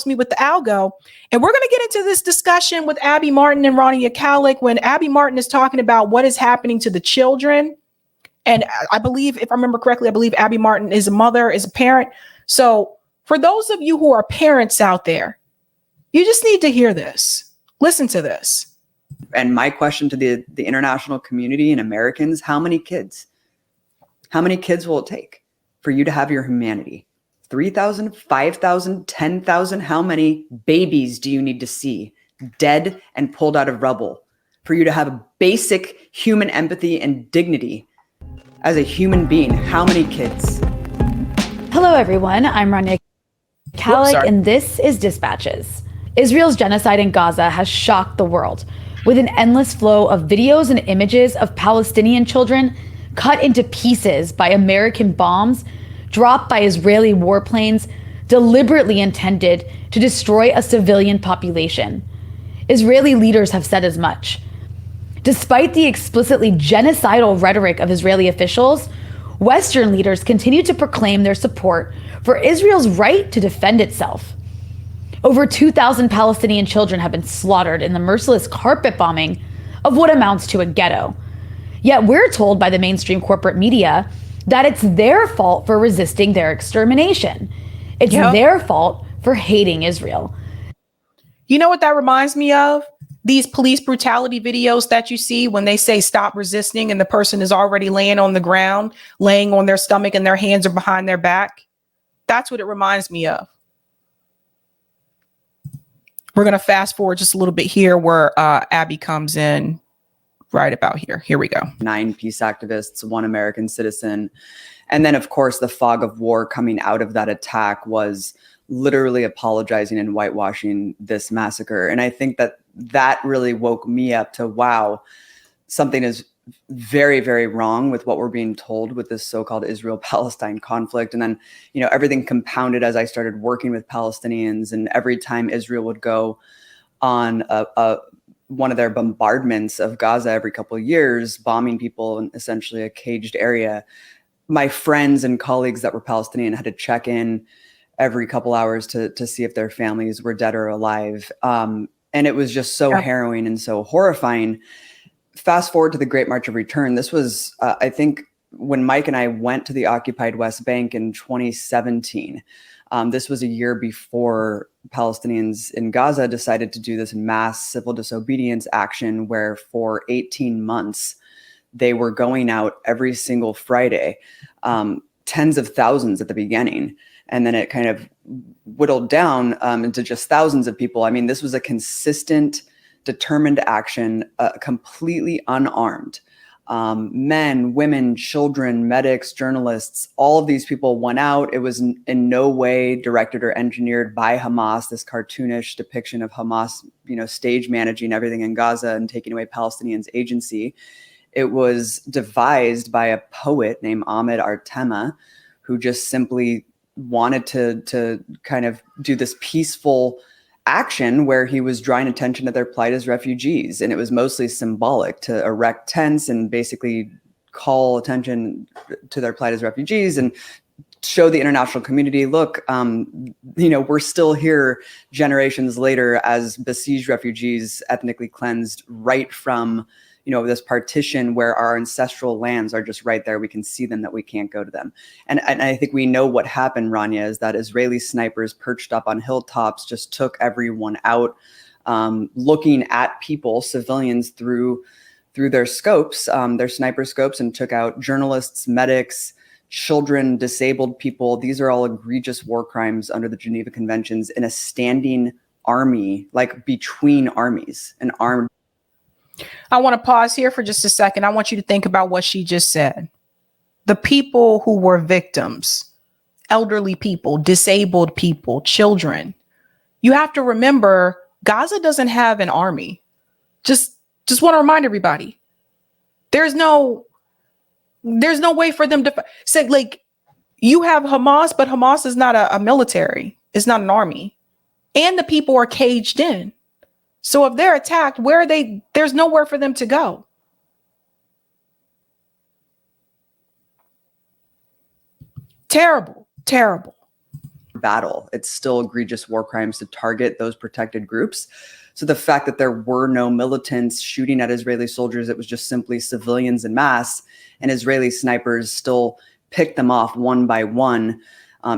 me with the algo. And we're going to get into this discussion with Abby Martin and Ronnie Akalik when Abby Martin is talking about what is happening to the children. And I believe, if I remember correctly, I believe Abby Martin is a mother, is a parent. So for those of you who are parents out there, you just need to hear this. Listen to this. And my question to the international community and Americans, how many kids? How many kids will it take for you to have your humanity? 3,000, 5,000, 10,000? How many babies do you need to see dead and pulled out of rubble for you to have a basic human empathy and dignity as a human being? How many kids? Hello, everyone. I'm Rania Kalik, and this is Dispatches. Israel's genocide in Gaza has shocked the world with an endless flow of videos and images of Palestinian children cut into pieces by American bombs dropped by Israeli warplanes deliberately intended to destroy a civilian population. Israeli leaders have said as much. Despite the explicitly genocidal rhetoric of Israeli officials, Western leaders continue to proclaim their support for Israel's right to defend itself. Over 2,000 Palestinian children have been slaughtered in the merciless carpet bombing of what amounts to a ghetto. Yet we're told by the mainstream corporate media that it's their fault for resisting their extermination. It's their fault for hating Israel. You know what that reminds me of? These police brutality videos that you see when they say stop resisting and the person is already laying on the ground, laying on their stomach and their hands are behind their back. That's what it reminds me of. We're going to fast forward just a little bit here where Abby comes in right about here. Here we go. 9 peace activists, 1 American citizen. And then, of course, the fog of war coming out of that attack was literally apologizing and whitewashing this massacre. And I think that really woke me up to, wow, something is very, very wrong with what we're being told with this so-called Israel-Palestine conflict. And then, everything compounded as I started working with Palestinians. And every time Israel would go on one of their bombardments of Gaza every couple of years, bombing people in essentially a caged area, my friends and colleagues that were Palestinian had to check in every couple hours to see if their families were dead or alive. And it was just so harrowing and so horrifying. Fast forward to the Great March of Return. This was, I think, when Mike and I went to the occupied West Bank in 2017. This was a year before Palestinians in Gaza decided to do this mass civil disobedience action where for 18 months, they were going out every single Friday, tens of thousands at the beginning. And then it kind of whittled down into just thousands of people. I mean, this was a consistent, determined action, completely unarmed. Men, women, children, medics, journalists, all of these people went out. It was in no way directed or engineered by Hamas, this cartoonish depiction of Hamas, stage managing everything in Gaza and taking away Palestinians' agency. It was devised by a poet named Ahmed Artema, who just simply wanted to kind of do this peaceful action where he was drawing attention to their plight as refugees. And it was mostly symbolic to erect tents and basically call attention to their plight as refugees and show the international community, look, we're still here generations later as besieged refugees, ethnically cleansed right from this partition where our ancestral lands are just right there. We can see them, that we can't go to them. And I think we know what happened, Rania, is that Israeli snipers perched up on hilltops just took everyone out, looking at people, civilians, through their scopes, their sniper scopes, and took out journalists, medics, children, disabled people. These are all egregious war crimes under the Geneva Conventions in a standing army, like between armies, an armed. I want to pause here for just a second. I want you to think about what she just said. The people who were victims, elderly people, disabled people, children. You have to remember, Gaza doesn't have an army. Just want to remind everybody. There's no way for them to say, like, you have Hamas, but Hamas is not a military. It's not an army. And the people are caged in. So if they're attacked, where are they? There's nowhere for them to go. Terrible, terrible. battle. It's still egregious war crimes to target those protected groups. So the fact that there were no militants shooting at Israeli soldiers, it was just simply civilians en masse, and Israeli snipers still picked them off one by one.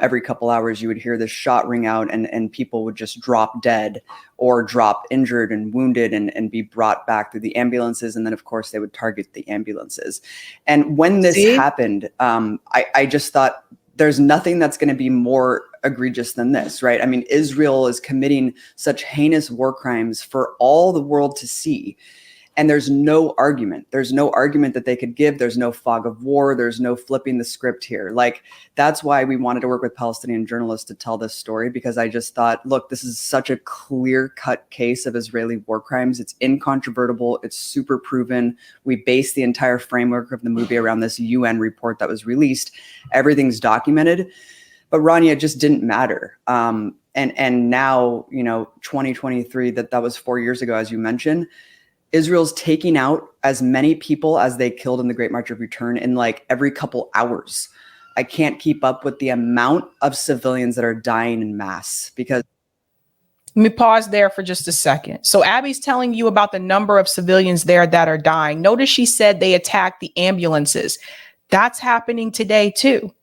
Every couple hours, you would hear this shot ring out, and people would just drop dead or drop injured and wounded and be brought back through the ambulances. And then, of course, they would target the ambulances. And when this happened, I just thought there's nothing that's going to be more egregious than this, right? I mean, Israel is committing such heinous war crimes for all the world to see. And there's no argument. There's no argument that they could give. There's no fog of war. There's no flipping the script here. Like, that's why we wanted to work with Palestinian journalists to tell this story, because I just thought, look, this is such a clear-cut case of Israeli war crimes. It's incontrovertible. It's super proven. We based the entire framework of the movie around this UN report that was released. Everything's documented. But Rania, it just didn't matter. And now, 2023, that was 4 years ago, as you mentioned, Israel's taking out as many people as they killed in the Great March of Return in like every couple hours. I can't keep up with the amount of civilians that are dying in mass because. Let me pause there for just a second. So Abby's telling you about the number of civilians there that are dying. Notice she said they attacked the ambulances. That's happening today too.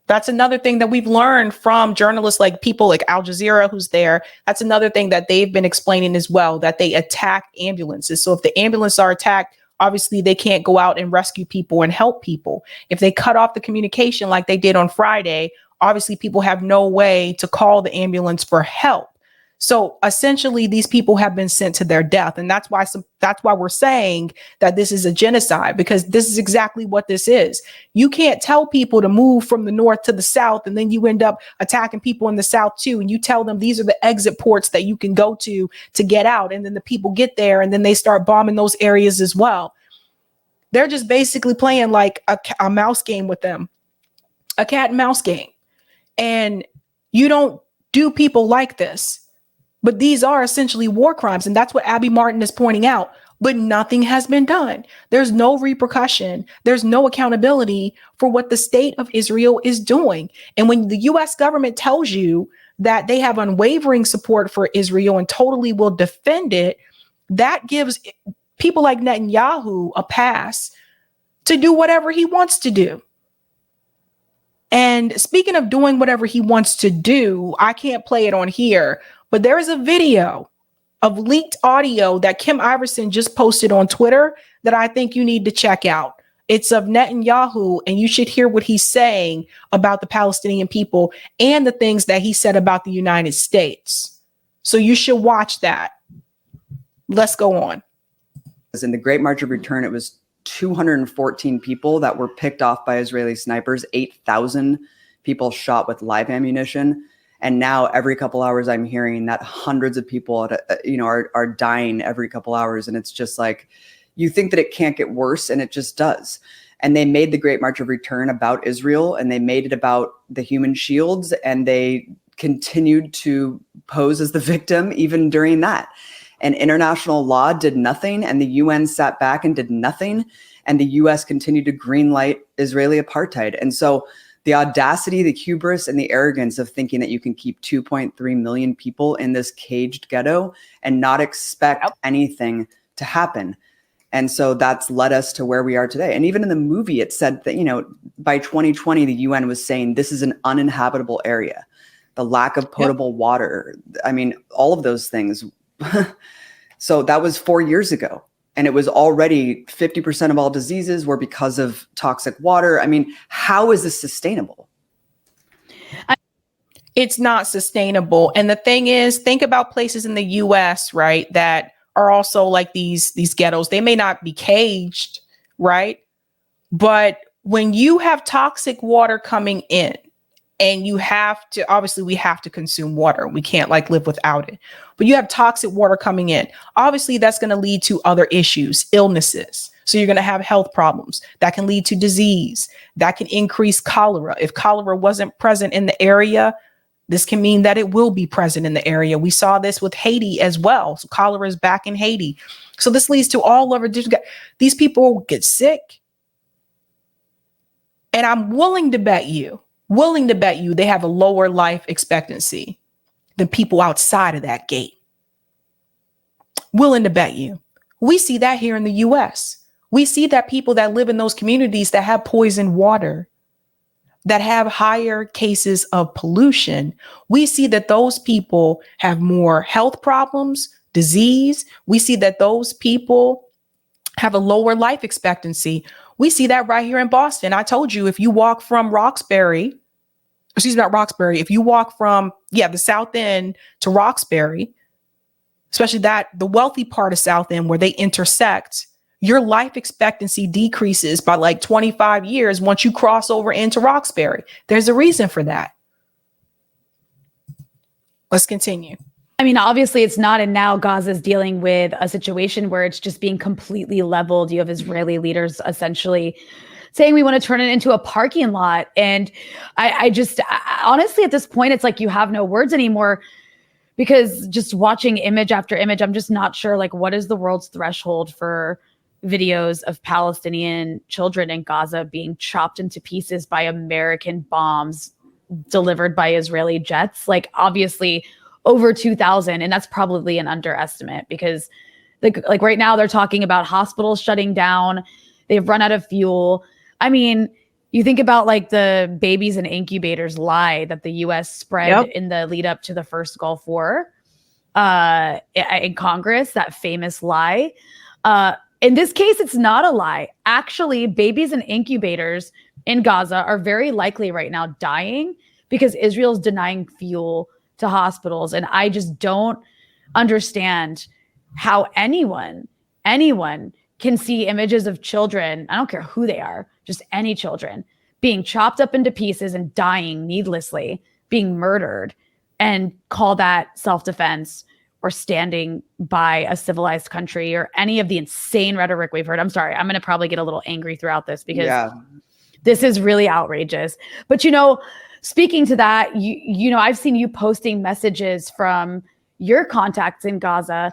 That's another thing that we've learned from journalists, like people like Al Jazeera who's there. That's another thing that they've been explaining as well, that they attack ambulances. So if the ambulances are attacked, obviously they can't go out and rescue people and help people. If they cut off the communication like they did on Friday, obviously people have no way to call the ambulance for help. So essentially, these people have been sent to their death. And that's why we're saying that this is a genocide, because this is exactly what this is. You can't tell people to move from the north to the south, and then you end up attacking people in the south too. And you tell them these are the exit ports that you can go to get out. And then the people get there and then they start bombing those areas as well. They're just basically playing like a mouse game with them, a cat and mouse game. And you don't do people like this. But these are essentially war crimes. And that's what Abby Martin is pointing out. But nothing has been done. There's no repercussion. There's no accountability for what the state of Israel is doing. And when the US government tells you that they have unwavering support for Israel and totally will defend it, that gives people like Netanyahu a pass to do whatever he wants to do. And speaking of doing whatever he wants to do, I can't play it on here, but there is a video of leaked audio that Kim Iverson just posted on Twitter that I think you need to check out. It's of Netanyahu, and you should hear what he's saying about the Palestinian people and the things that he said about the United States. So you should watch that. Let's go on. In the Great March of Return, it was 214 people that were picked off by Israeli snipers, 8,000 people shot with live ammunition. And now every couple hours I'm hearing that hundreds of people are dying every couple hours. And it's just like, you think that it can't get worse, and it just does. And they made the Great March of Return about Israel, and they made it about the human shields, and they continued to pose as the victim even during that. And international law did nothing, and the UN sat back and did nothing, and the US continued to greenlight Israeli apartheid. And so the audacity, the hubris, and the arrogance of thinking that you can keep 2.3 million people in this caged ghetto and not expect anything to happen. And so that's led us to where we are today. And even in the movie, it said that, by 2020, the UN was saying this is an uninhabitable area. The lack of potable water, I mean, all of those things. So that was 4 years ago. And it was already 50% of all diseases were because of toxic water. I mean, how is this sustainable? It's not sustainable. And the thing is, think about places in the US, right, that are also like these ghettos. They may not be caged, right? But when you have toxic water coming in, and you have to, obviously we have to consume water. We can't live without it, but you have toxic water coming in. Obviously that's going to lead to other issues, illnesses. So you're going to have health problems that can lead to disease, that can increase cholera. If cholera wasn't present in the area, this can mean that it will be present in the area. We saw this with Haiti as well. So cholera is back in Haiti. So this leads to all over. These people get sick. And I'm willing to bet you willing to bet you they have a lower life expectancy than people outside of that gate. Willing to bet you. We see that here in the US. We see that people that live in those communities that have poisoned water, that have higher cases of pollution, we see that those people have more health problems, disease. We see that those people have a lower life expectancy. We see that right here in Boston. I told you, if you walk from if you walk from, the South End to Roxbury, especially the wealthy part of South End where they intersect, your life expectancy decreases by like 25 years once you cross over into Roxbury. There's a reason for that. Let's continue. I mean, obviously it's not, and now Gaza's dealing with a situation where it's just being completely leveled. You have Israeli leaders essentially saying we want to turn it into a parking lot. And I honestly, at this point, it's like you have no words anymore, because just watching image after image, I'm just not sure, like, what is the world's threshold for videos of Palestinian children in Gaza being chopped into pieces by American bombs delivered by Israeli jets? Like, obviously over 2,000, and that's probably an underestimate, because like right now they're talking about hospitals shutting down. They've run out of fuel. I mean, you think about like the babies in incubators lie that the US spread in the lead up to the first Gulf War in Congress, that famous lie. In this case, it's not a lie. Actually, babies in incubators in Gaza are very likely right now dying because Israel's denying fuel to hospitals. And I just don't understand how anyone can see images of children, I don't care who they are, just any children, being chopped up into pieces and dying needlessly, being murdered, and call that self-defense or standing by a civilized country, or any of the insane rhetoric we've heard. I'm sorry, I'm going to probably get a little angry throughout this, because this is really outrageous. But, speaking to that, I've seen you posting messages from your contacts in Gaza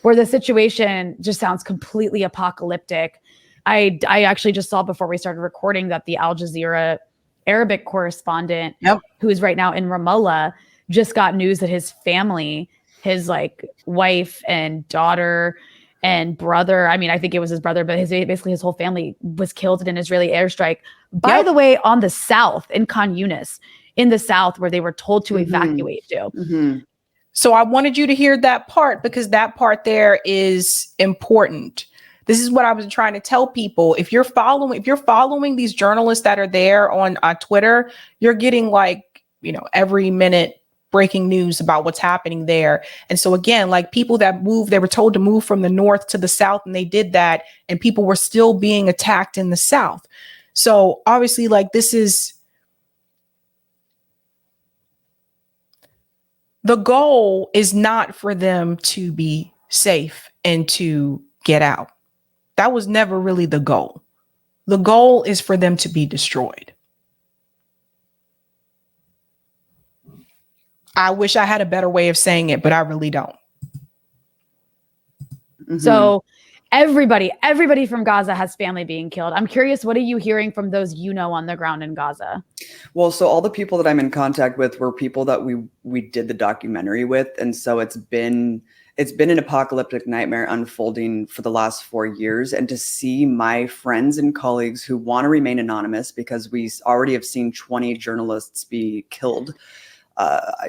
where the situation just sounds completely apocalyptic. I actually just saw before we started recording that the Al Jazeera Arabic correspondent, who is right now in Ramallah, just got news that his family, his wife and daughter and brother, I mean, I think it was his brother, but basically his whole family was killed in an Israeli airstrike. By the way, on the south, in Khan Yunis, in the south, where they were told to evacuate to. Mm-hmm. So I wanted you to hear that part, because that part there is important. This is what I was trying to tell people. If you're following these journalists that are there on Twitter, you're getting every minute breaking news about what's happening there. And so again, people that moved, they were told to move from the north to the south, and they did that, and people were still being attacked in the south. So obviously, this is the goal, is not for them to be safe and to get out. That was never really the goal. The goal is for them to be destroyed. I wish I had a better way of saying it, but I really don't. Mm-hmm. So everybody from Gaza has family being killed. I'm curious, what are you hearing from those on the ground in Gaza? Well, so all the people that I'm in contact with were people that we did the documentary with, and so it's been an apocalyptic nightmare unfolding for the last 4 years. And to see my friends and colleagues who want to remain anonymous, because we already have seen 20 journalists be killed.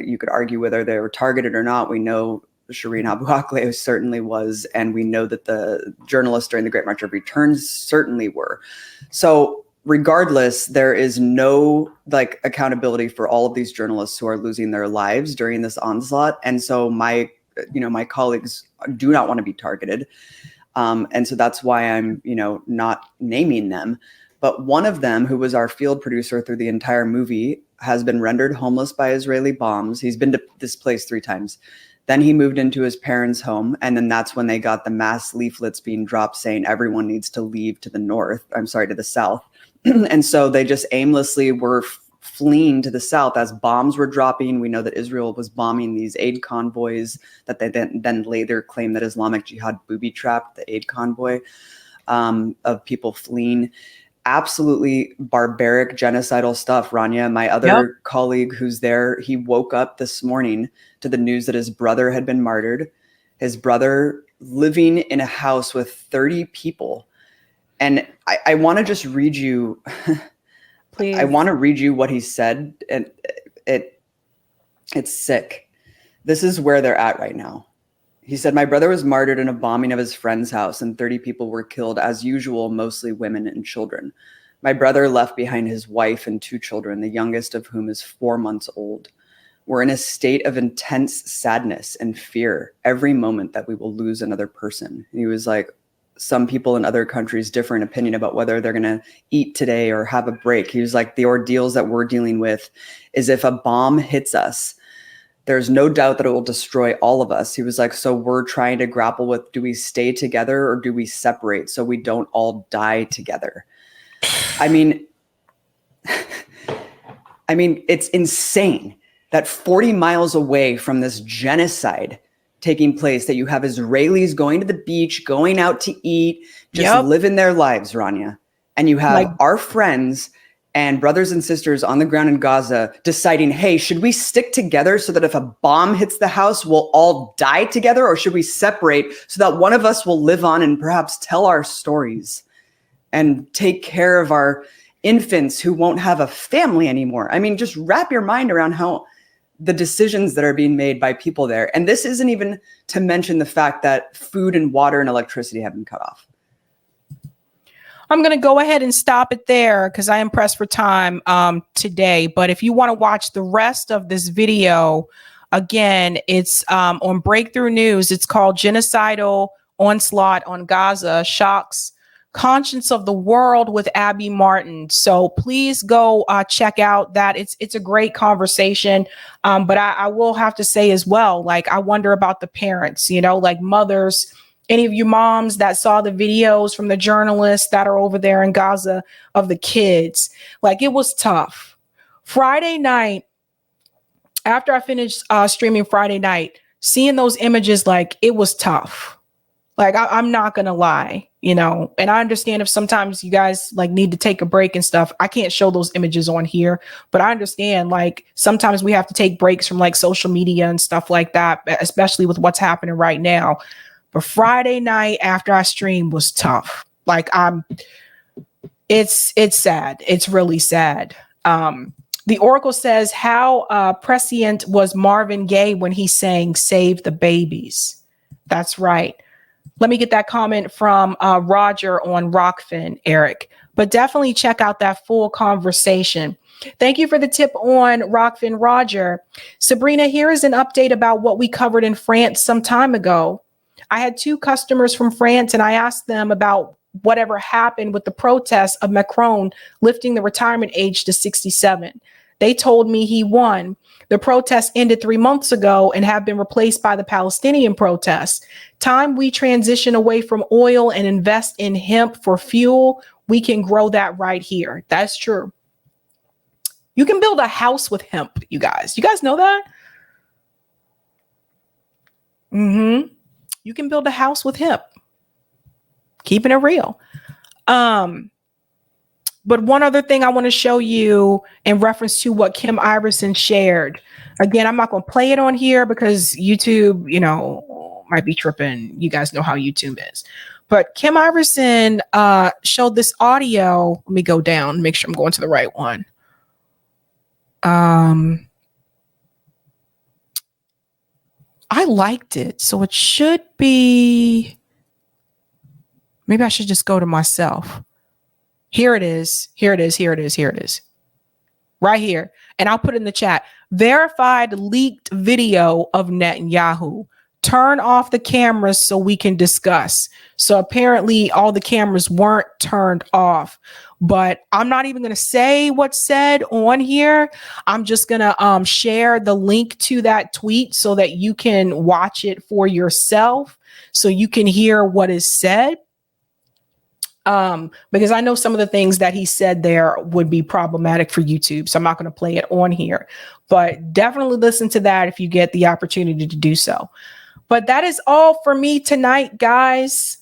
You could argue whether they were targeted or not. We know Shireen Abu Akleh certainly was, and we know that the journalists during the Great March of Return certainly were. So regardless, there is no accountability for all of these journalists who are losing their lives during this onslaught. And so my colleagues do not want to be targeted. And so that's why I'm, not naming them. But one of them, who was our field producer through the entire movie, has been rendered homeless by Israeli bombs. He's been to this place 3 times. Then he moved into his parents' home. And then that's when they got the mass leaflets being dropped saying everyone needs to leave to the south. And so they just aimlessly were fleeing to the south as bombs were dropping. We know that Israel was bombing these aid convoys that they then later claimed that Islamic Jihad booby-trapped the aid convoy of people fleeing. absolutely barbaric genocidal stuff, Rania. My other colleague who's there, he woke up this morning to the news that his brother had been martyred. His brother living in a house with 30 people. And I want to just read you. Please. I want to read you what he said. And it's sick. This is where they're at right now. He said, my brother was martyred in a bombing of his friend's house and 30 people were killed, as usual, mostly women and children. My brother left behind his wife and 2 children, the youngest of whom is 4 months old. We're in a state of intense sadness and fear every moment that we will lose another person. He was like, some people in other countries differ in opinion about whether they're going to eat today or have a break. He was like, the ordeals that we're dealing with is if a bomb hits us, there's no doubt that it will destroy all of us. He was like, so we're trying to grapple with, do we stay together or do we separate so we don't all die together? I mean, it's insane that 40 miles away from this genocide taking place, that you have Israelis going to the beach, going out to eat, just living their lives, Rania. And you have our friends and brothers and sisters on the ground in Gaza deciding, hey, should we stick together so that if a bomb hits the house, we'll all die together? Or should we separate so that one of us will live on and perhaps tell our stories and take care of our infants who won't have a family anymore? I mean, just wrap your mind around how the decisions that are being made by people there. And this isn't even to mention the fact that food and water and electricity have been cut off. I'm going to go ahead and stop it there because I am pressed for time today. But if you want to watch the rest of this video, again, it's on Breakthrough News. It's called Genocidal Onslaught on Gaza Shocks Conscience of the World with Abby Martin. So please go check out that. It's a great conversation. But I will have to say as well, like, I wonder about the parents, like mothers. Any of you moms that saw the videos from the journalists that are over there in Gaza of the kids, like, it was tough. Friday night, after I finished streaming Friday night, seeing those images, like, it was tough. Like, I'm not going to lie, and I understand if sometimes you guys like need to take a break and stuff. I can't show those images on here, but I understand, like, sometimes we have to take breaks from like social media and stuff like that, especially with what's happening right now. But Friday night after I streamed was tough. Like, it's sad. It's really sad. The Oracle says, how prescient was Marvin Gaye when he sang "Save the Babies"? That's right. Let me get that comment from Roger on Rockfin, Eric. But definitely check out that full conversation. Thank you for the tip on Rockfin, Roger. Sabrina, here is an update about what we covered in France some time ago. I had 2 customers from France, and I asked them about whatever happened with the protests of Macron lifting the retirement age to 67. They told me he won. The protests ended 3 months ago and have been replaced by the Palestinian protests. Time we transition away from oil and invest in hemp for fuel, we can grow that right here. That's true. You can build a house with hemp, you guys. You guys know that? You can build a house with hemp. Keeping it real. But one other thing I want to show you in reference to what Kim Iverson shared. Again, I'm not going to play it on here because YouTube, might be tripping. You guys know how YouTube is. But Kim Iverson showed this audio. Let me go down, make sure I'm going to the right one. I liked it. So it should be, maybe I should just go to myself. Here it is. Here it is. Here it is. Here it is. Right here. And I'll put it in the chat. Verified leaked video of Netanyahu. Turn off the cameras so we can discuss. So apparently all the cameras weren't turned off. But I'm not even going to say what's said on here. I'm just going to share the link to that tweet so that you can watch it for yourself, so you can hear what is said. Because I know some of the things that he said there would be problematic for YouTube. So I'm not going to play it on here, but definitely listen to that if you get the opportunity to do so. But that is all for me tonight, guys.